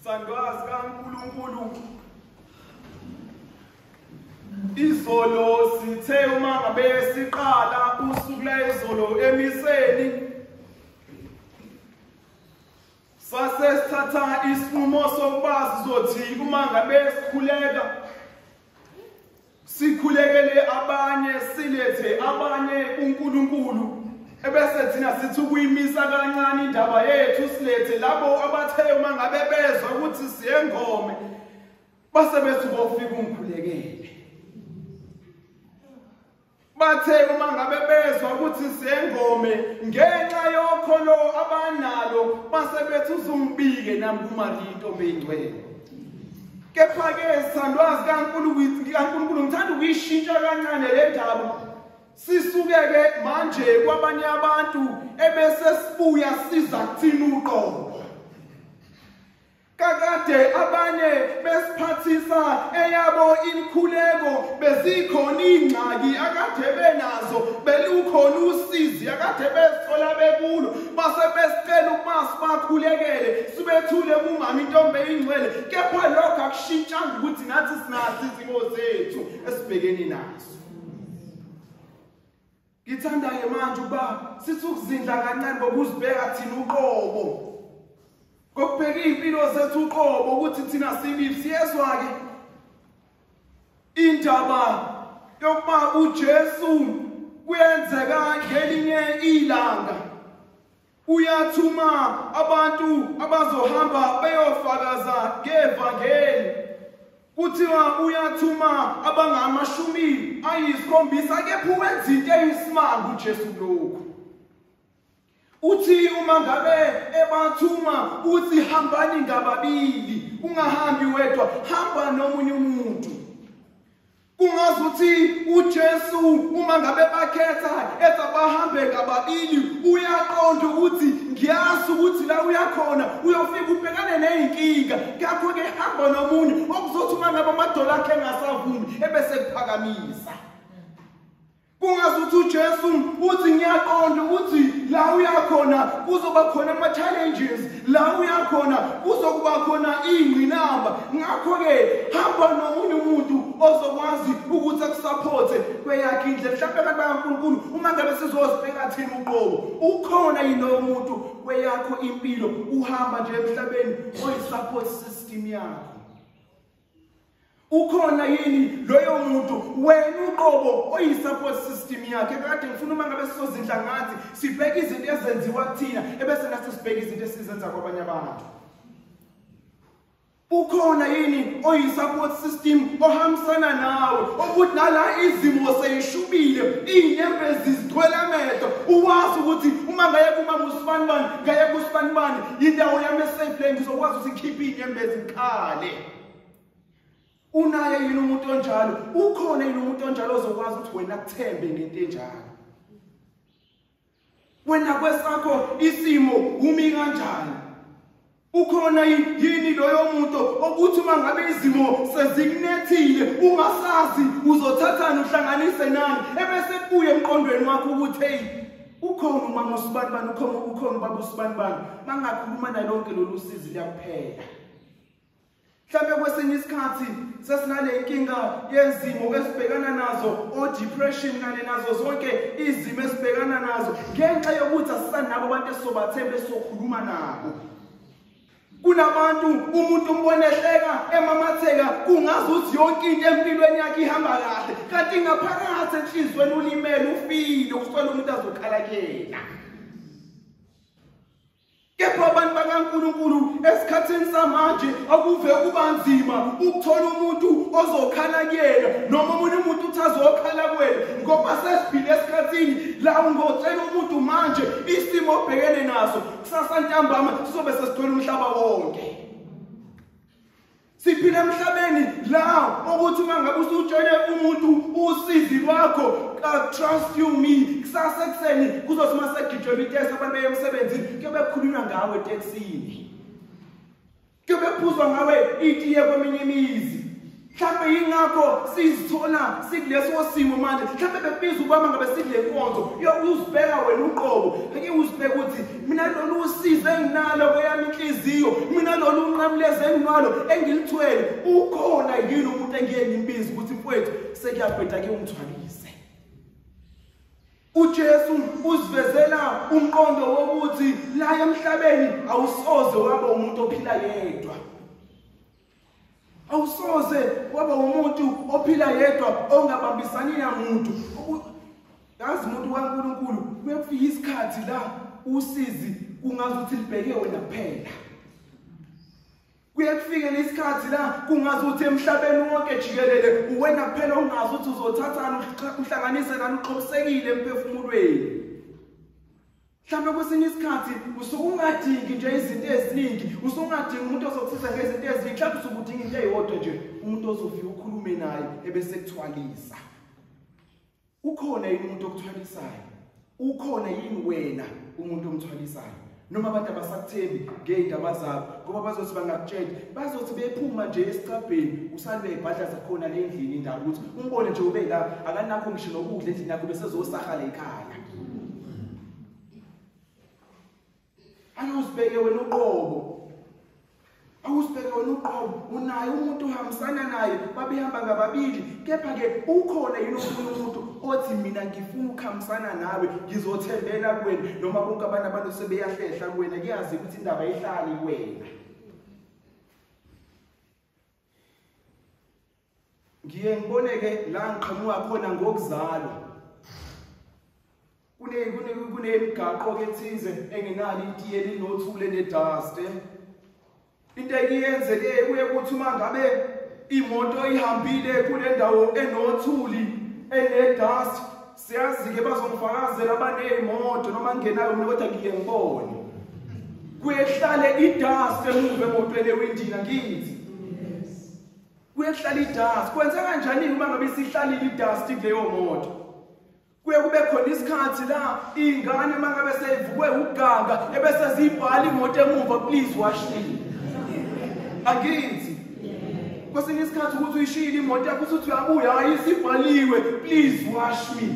Sandwazi kaNkulunkulu izolo sithe uma ngabe siqala usuku lezolo emiseni sasesithatha isinqumo sokuba sizothi uma ngabe sikhulekele abanye silethe abanye uNkulunkulu ebese thina sithi ukuyimisa kancane indaba yethu silethe labo abathe uma ngabe bezwa ukuthi siyengome base bethi bofika ungikhulekele bathe uma ngabe bezwa ukuthi siyengome ngenxa yokholo abanalo base bethi uzungibike nami kuMariya intombi engcwele. Kepha-ke sithandwazi kaNkulunkulu ngithanda ukuyishintsha kancane le ndaba sisuke-ke manje kwabanye abantu ebese sibuya siza kuthina uqobo. Kakade abanye besiphathisa eyabo imkhuleko bezikhona ingxaki akade benazo belukhona usizi akade besithola bekulo base besicela ukuba sibakhulekele sibethule kumama intombi engcwele. Kepha lokho akushintshanga ukuthi nathi sinathi izimo zethu esibhekene nazo. Ngithanda-ke manje ukuba sithi ukuzindla kancane ngokuzibheka thina uqobo kokubheka impilo zethu uqobo ukuthi thina sibibi. Siyezwa-ke indaba yokuba uJesu kuyenzeka ngelinye ilanga uyathuma abantu abazohamba beyofakaza ngevangeli. Kuthiwa uyathuma abangama-70. Kepha wenza into eyisimanga uJesu lokhu. Uthi uma ngabe ebathuma uthi hambani ngababili, ungahambi wedwa, hamba nomunye umuntu. Kungazuthi uJesu uma ngabe bakhetha ethi bahambe ngababili uyaqonda ukuthi ngiyazi ukuthi la uyakhona uyofika ubhekane neyinkinga. Ngakho-ke hamba nomunye okuzothi uma ngabe amadola akhe engasavumi ebese kuphakamisa. Kungazuthi uJesu uthi ngiyaqonda ukuthi la uyakhona kuzoba khona ama-challenges, la uyakhona kuzokuba khona iy'ngqinamba. Ngakho-ke hamba nomunye umuntu ozokwazi ukuthi akusapothe kweyakhe indlela. Mhlawumbe abantu bakaNkulunkulu uma ngabe sizozibheka thina uqobo, ukhona yini loyo muntu kweyakho impilo uhamba nje emhlabeni oyi-support system yakho? Ukhona yini loyo muntu wena uqobo oyi-support system yakhe? Kade ngifuna uma ngabe sizozindla ngathi sibheke izinto ezenziwa kuthina ebese nathi sibheke izinto esizenza kwabanye abantu. Ukhona yini oyi-support system ohambisana nawe ukuthi nala izimo seyishubile iy'nyembezi zigcwele amehlo uwazi ukuthi uma ngaye kumama usibanibani ngaye kusibanibani indawo yami esafe le ngizokwazi ukuthi ngikhiphe iy'nyembezi ngikhale. Unaye yini umuntu onjalo? Ukhona yini umuntu onjalo ozokwazi ukuthi wena kuthembe ngento enjalo? Wena kwesakho isimo umi kanjani? Ukhona yini loyo muntu ukuthi uma ngabe izimo sezikunethile ungasazi uzothathana uhlanganise nani ebese kuye emqondweni wakho ukuthi hey ukhona umama usibanibani ukhona ubaba usibanibani mangakhuluma nalonke lolu sizi liyakuphela. Mhlawumbe kwesinye isikhathi sesinale inkinga yezimo esibhekana nazo, o-depression kanye nazo zonke izimo esibhekana nazo ngenxa yokuthi asisanabo abantu esizobathemba esizokhuluma nabo. Kunabantu umuntu umbonehleka emamatheka kungazi ukuthi yonke into empilweni yakhe ihamba kahle kanti ngaphakathi enhlizweni ulimele ufile ukuswela umuntu azokhalakela. Kepha abantu bakaNkulunkulu esikhathini samanje akuve kuba nzima ukuthola umuntu ozokhala kuyena noma omunye umuntu uthi azokhala kuwena ngoba sesiphile esikhathini la ungotshela umuntu manje isimo obhekene naso kusasa ntambama sizobe sesithola umhlaba wonke. Siphila emhlabeni la ukuthi uma ngabe usutshele umuntu usizi lwakho trust you me kusasa ekuseni kuzothi masegijela itesi abantu beye emsebenzini kuyobe kukhulunywa ngawe etekisini, kuyobe kuphuzwa ngawe itiye kweminye imizi. Mhlawumbe yingakho sizithola sikuleso simo manje. Mhlawumbe bebiza ukubamba ngabe sikule nkonzo uzibheka wena uqobo ake uzibheka ukuthi mina lolu usizo enginalo kweyami inhliziyo inhliziyo mina lolu unqamleze enginalo engilithwele ukhona yini umuntu engiye ngimbize ukuthi mfowethu sekuyabheda ke ungithwalise. uJesu usivezela umqondo wokuthi la emhlabeni awusoze waba umuntu ophila yedwa. Awusoze waba umuntu ophila yedwa ongabambisani namuntu. Yazi umuntu kaNkulunkulu kuyafika isikhathi la usizi kungazuthi libheke wena kuphela. Kuyafika lesikhathi la kungazuthi emhlabeni wonke jikelele uwena kuphela ongazuthi uzothathana uhlanganise nani uqhubekile emphefumulweni. Mhlawumbe kwesinye isikhathi usukungadingi nje izinto eziningi, usungadingi umuntu ozokusiza ngezinto eziningi, mhlawumbe usukudinga into eyodwa nje, umuntu ozofika ukhulume naye ebese kuthwalisa. Ukhona yini umuntu okuthwalisayo? Ukhona yini wena umuntu omthwalisayo? Noma abantu abasakuthembi ngeindaba zabo ngoba bazothi bangakutshela, bazothi bephuma nje esicabheni usalwe ibhadla zakhona le endlini indaba ukuthi umbone nje ube la akanakho ngisho nokudla endlini yakho bese zosahala ekhaya. Awuzibheke wena uqobo. Awuzibheke wena uqobo. Unaye umuntu ohambisana naye babehamba ngababili, kepha ke ukhona yini umuntu othi mina ngifuna ukuhambisana nawe, ngizothembela kuwena noma bonke abantu sebeyahlehla kuwena, kuyazi ukuthi indaba ihlali kuwena. Ngiye ngibone ke la ngiqhamuka khona ngokuzalwa. Kunemigaqo ke thize engenalo itiye linothule nedust. Into engiyenzeke kuye kuthi uma ngabe imoto ihambile kule ndawo enothuli enedust, siyazi ke bazongifakazela abanezimoto noma ngenayo mina kodwa ngiye ngibone. Kuyehlale idust emuva emotweni ewindini ngithi. Kuyehlala idust. Kwenza kanjani uma ngabe sihlalile idust kuleyo moto? Kuye kube khona isikhathi la ingane mangabe seyivukwe uganga ebese zibhala imoto emuva, please wash me. Agithi kwesinye isikhathi ukuthi uyishile imoto yakho uthi uyabuya hayi sibhaliwe please wash me.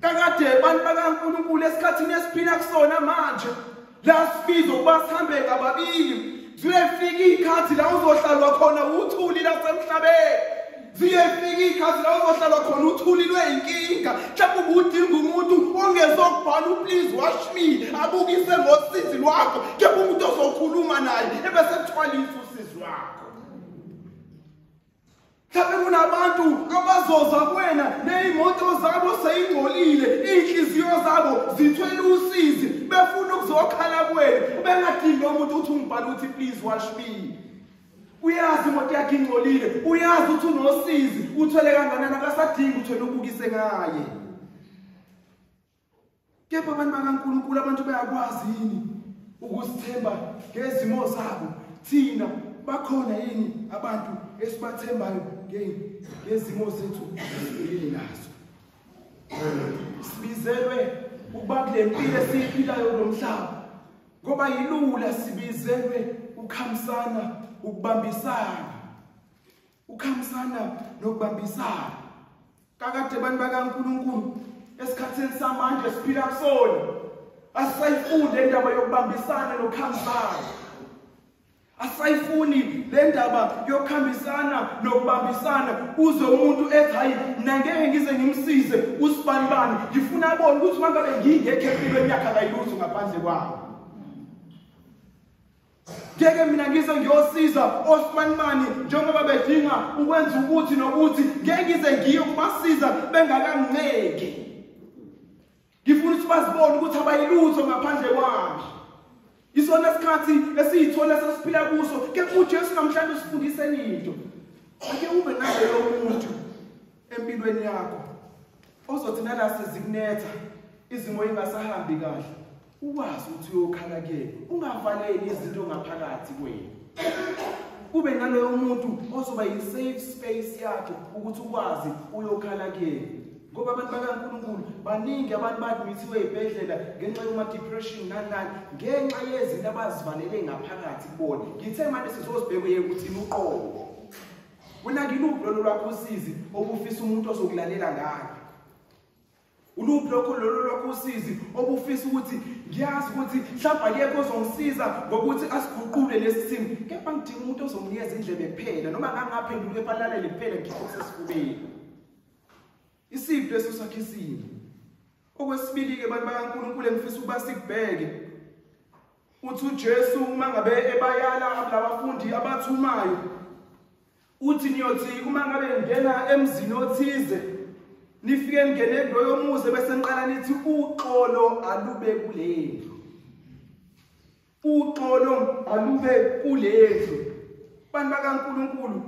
Kakade abantu bakaNkulunkulu esikhathini esiphila kusona manje la sibizo kuba sihambe ngababili, ziyefika ikhathi la uzohlalwa khona uthuli lasemhlabeni. Ziyefika ikhathi la uzohlala khona uthulilwe inkinga, mhlawumbe udinga umuntu ongezokubhala please wash me, abukise ngosizi lwakho, kepha umuntu ozokhuluma naye ebese kuthwalisa usizi lwakho. Mhlawumbe kunabantu abazoza kuwena nezimoto zabo seyingcolile, inhliziyo zabo zithwele usizi, befuna ukuzokhala kuwena, bengadingi umuntu uthi ungibhala uthi please wash me. Uyazi imoto yakhe ingcolile, uyazi ukuthi unosizi, uthwele kanganani akasadingi uthwele ubukise ngaye. Kepha abantu bakaNkulunkulu abantu bayakwazi yini ukusithemba ngezimo zabo? Thina bakhona yini abantu esibathembayo ngezimo zethu ezibili nazo? Sibizelwe ukuba kule mpilo esiyiphilayo lomhlaba ngoba yilula, sibizelwe ukuhambisana, ukubambisana, ukuhambisana nokubambisana. Kakade abantu bakaNkulunkulu esikhathini samanje siphila kusona asisayifundi le ndaba yokubambisana nokuhambisana. Asayifuni le ndaba yokuhambisana nokubambisana. Uze umuntu ethi hayi mina ngeke ngize ngimsize usibanibani, ngifuna abone ukuthi mangabe ngingekho empilweni yakhe akayilutho ngaphandle kwami. Ngeke mina ngize ngiyosiza osibanibani njengoba bedinga ukwenza ukuthi nokuthi, ngeke ngize ngiye ukubasiza bengakangineki. Ngifuna ukuthi bazibone ukuthi abayilutho ngaphandle kwami. Isona isikhathi esiyithola sesiphila kuso, kepha uJesu namhlanje usifundise into. Ake ube naleyo muntu empilweni yakho ozothi nala sezikunetha izimo ingasahambi kahle, ukwazi ukuthi uyokhala ke, ungavaleli izinto ngaphakathi kwenu. Ube naleyo muntu ozoba yi-safe space yakho ukuthi ukwazi uyokhala ke. Ngoba abantu bakaNkulunkulu baningi abantu badmithiwe ezibhedlela ngenxa yoma-depression nani ngenxa yezinto abazivalele ngaphakathi kubona. Ngithe manje sizozibheke ukuthi uqobo. Wena ngiluphi lolo lwakho usizi obufisa umuntu ozokulalela ngalo? Uluphi lokho lolo lwakho usizi obufisa ukuthi ngiyazi ukuthi mhlawumbe akekho ozongisiza ngokuthi asiguqule lesi simo, kepha ngidinga umuntu ozonginikeza indlebe kuphela noma ngangaphendula kepha lalele kuphela ngikhiphe sesifubeni. Isipho leso sakhe isimo. Okwesibili ke bantu bakaNkulunkulu engifisa ukuba sikubheke uthi uJesu uma ngabe ebayala labafundi abathumayo uthi niyothi uma ngabe ngena emzini othize nifike ngene kuloyo muzi bese niqala nithi uxolo alube kulendlu. Uxolo alube kulendlu. Bantu bakaNkulunkulu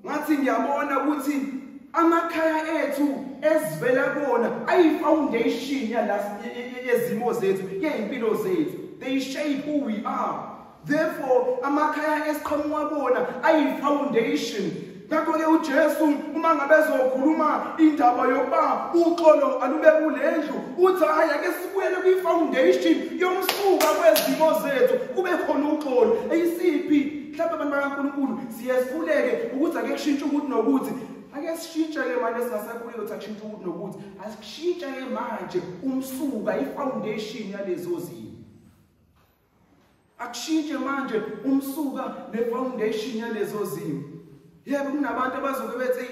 ngathi ngiyabona ukuthi amakhaya ethu esivela kona ayi-foundation yezimo zethu, yezimpilo zethu. They shape who we are. Therefore, amakhaya esiqhamuka kona ayi-foundation. Ngakho-ke uJesu uma ngabe ezokhuluma indaba yokuba uxolo alube kulendlu, uthi hayi ake sibuyele kwi-foundation yomsuka kwezimo zethu kube khona uxolo. Eyisiphi? Mhlawumbe abantu bakaNkulunkulu siyesifuleke ukuthi ake kushintshe ukuthi nokuthi. Ake sishintshe-ke manje esingasakhulile ukuthi akushintshe ukuthi nokuthi asishintshe-ke manje umsuka, i-foundation yalezo zimo. Akushintshe manje umsuka ne-foundation yalezo zimo. Yebo kunabantu abazobe bethi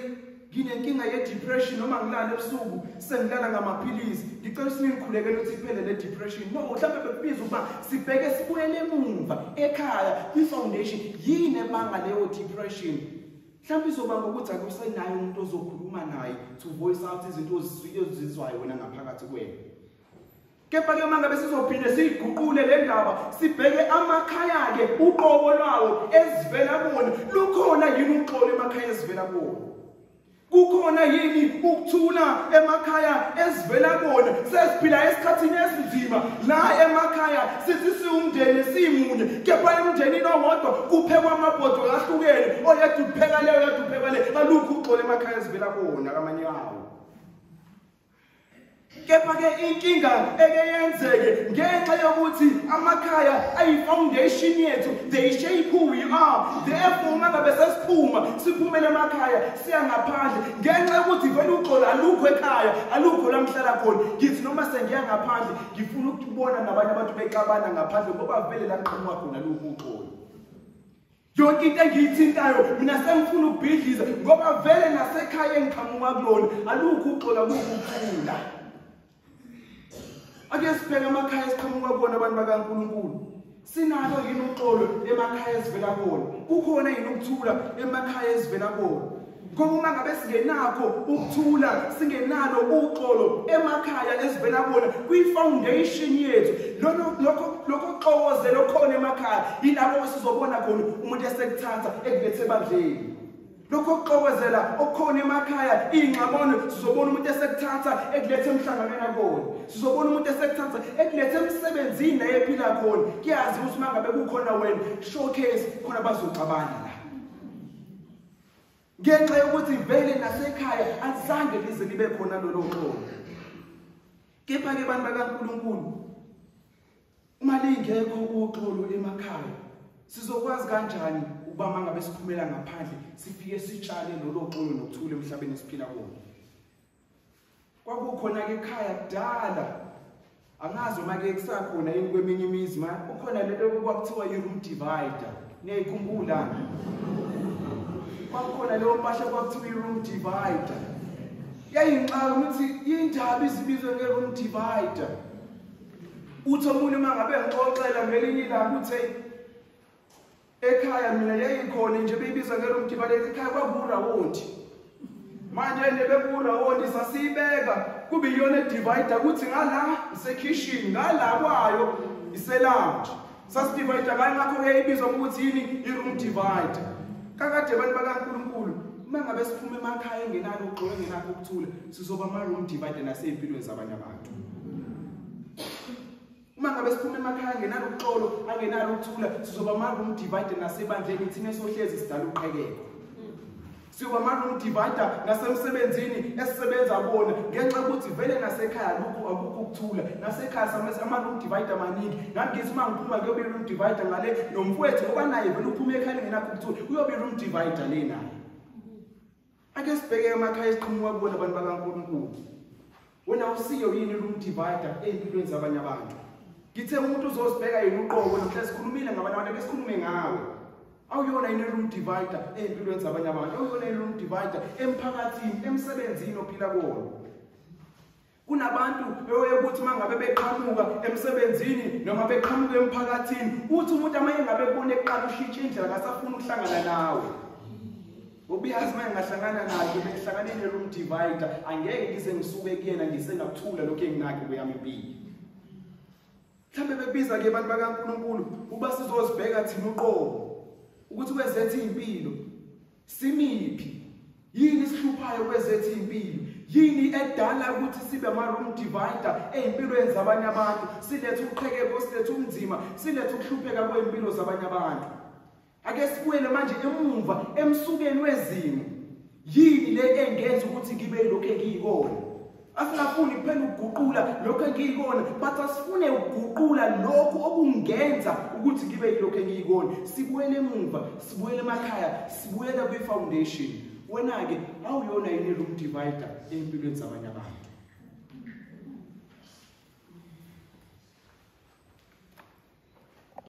nginenkinga ye-depression noma ngilala ebusuku sengilala ngamaphilisi. Ngicela singikhulekele ukuthi iphele le depression. No, mhlawumbe bekubiza ukuba sibheke sibuyele emuva ekhaya kwi-foundation. Yini ebanga leyo depression? Mhlawumbe izoba ngokuthi akusenayo umuntu ozokhuluma naye to voice out izinto ozizwayo wena ngaphakathi kwena. Kepha-ke uma ngabe sizophinde siyiguqule le ndaba sibheke amakhaya-ke uqobo lwawo ezivela kuwona. Lukhona yini uxolo emakhaya ezivela kuwona? Kukhona yini ukuthula emakhaya ezivela kuwona? Sesiphila esikhathini esinzima la emakhaya sithi siwumndeni simunye, kepha emndenini owodwa kuphekwa amabhodwe ahlukene, oyedwa upheka leyo, oyedwa upheka le. Alukho uxolo emakhaya ezivela kuwona kamanye awo. Kepha-ke inkinga ekeyenzeke ngenxa yokuthi amakhaya ayi-foundation yethu, they shape who we are. Therefore uma ngabe sesiphuma siphumele emakhaya siya ngaphandle ngenxa yokuthi vele uxolo alukho ekhaya, alukho la mhlala khona. Ngithi noma sengiya ngaphandle ngifuna ukubona nabanye abantu bexabana ngaphandle ngoba vele la qhamuka khona alukho uxolo. Yonke into engiyithintayo mina sengifuna ukubhidliza ngoba vele nasekhaya engiqhamuka kulona alukho uxolo, alukho ukuthula. Ake sibheke amakhaya esiqhamuka kuwona abantu bakaNkulunkulu. Sinalo yini uxolo emakhaya esivela kuwona? Kukhona yini ukuthula emakhaya esivela kuwona? Ngoba uma ngabe singenakho ukuthula, singenalo uxolo emakhaya esivela kuwona kwi-foundation yethu, lokho kuxokozela okhona emakhaya yilabo sizobona khona umuntu esekuthatha ekulethe ebandleni. Lokho kuxokozela okhona emakhaya ingxabano sizobona umuntu esekuthatha ekulethe emhlanganweni akona. Sizobona umuntu esekuthatha ekulethe emsebenzini la ephila khona. Kuyazi ukuthi uma ngabe kukhona wena showcase khona bazoxabana la. Ngenxa yokuthi vele nasekhaya azange lize libe khona lolo xolo. Kepha-ke abantu bakaNkulunkulu uma lingekho uxolo emakhaya sizokwazi kanjani ukuba mangabe siphumela ngaphandle sifike sitshale lolo xolo nokuthula emhlabeni esiphila kuwo? Kwakukhona-ke ekhaya kudala, angazi uma-ke kusakhona yini kweminye imizi, kukhona lento kwakuthiwa i-room divider. Niyayikhumbula? Kwakukhona leyo mpahla kwakuthiwa i-room divider. Yayinxaka ukuthi yindaba izibizwe nge-room divider. Uthi omunye uma ngabe ngixoxela ngelinye ilanga uthi ekhaya mina yayikhona nje beyibizwa nge-room divider. Ekhaya kwakuwurawonti. Manje nebekuwurawonti sasiyibeka kube iyona divider kuthi ngala isekitchen, ngala kwayo iselounge. Sasidivider ngakho yayibizwa ukuthi yini i-room divider. Kakade abantu bakaNkulunkulu uma ngabe siphuma emakhaya engenalo uxolo, engenakho ukuthula, sizoba ama-room divider nasey'mpilweni zabanye abantu. Uma ngabe siphuma emakhaya engenalo uxolo, angenalo ukuthula, sizoba ama-room divider nasebandleni thina esohlezi sidala uqhekeko. Siyoba ama-room divider nasemsebenzini esisebenza kuwona ngenxa yokuthi vele nasekhaya akukho ukuthula. Nasekhaya ama-room divider maningi. Nami ngithi uma ngiphuma kuyobe i-room divider ngale nomfowethu ngoba naye vele uphuma ekhaya engenakho ukuthula, uyobe i-room divider le naye. Ake sibheke emakhaya esiqhamuka kuwona abantu bakaNkulunkulu. Wena usiyo yini i-room divider ey'mpilweni zabanye abantu? Ngithe umuntu uzosibheka yena uqobo namhla sikhulumile ngabanye abantu esikhulume ngawe. Awuyona yini room divider empilweni zabanye abantu. Awuyona yini room divider emphakathini, emsebenzini ophila kuwo. Kunabantu ukuthi mangabe beqhamuka emsebenzini noma beqhamuka emphakathini, uthi umuntu amaye ngabe ebone eqala ushintsha indlela akasafuna ukuhlangana nawe. Ubiyazi manje ngahlangana naye behlangane ne-room divider, angeke ngize ngisuke kuyena ngisengakuthula lokho enginakho kuyami impilo. Mhlambe bebiza ke abantu bakaNkulunkulu uba sizozibheka thina uqobo ukuthi kwezethu impilo simiphi, yini sihluphayo kwezethu impilo, yini edala ukuthi sibe ama-room divider ey'mpilweni zabanye abantu, silethe uqhekeko, silethe ubunzima, silethe ukuhlupheka kwey'mpilo zabanye abantu. Ake sibuyele manje emumva emsukeni wezimo, yini le engenza ukuthi ngibe lokho engiyikona. Asingafuni kuphela ukuguqula lokho engiyikona, but asifune ukuguqula lokho okungenza ukuthi ngibe yilokho engiyikona. Sibuyele emumva, sibuyele emakhaya, sibuyele kwi-foundation. Wena-ke awuyona yini room divider empilweni zabanye abantu.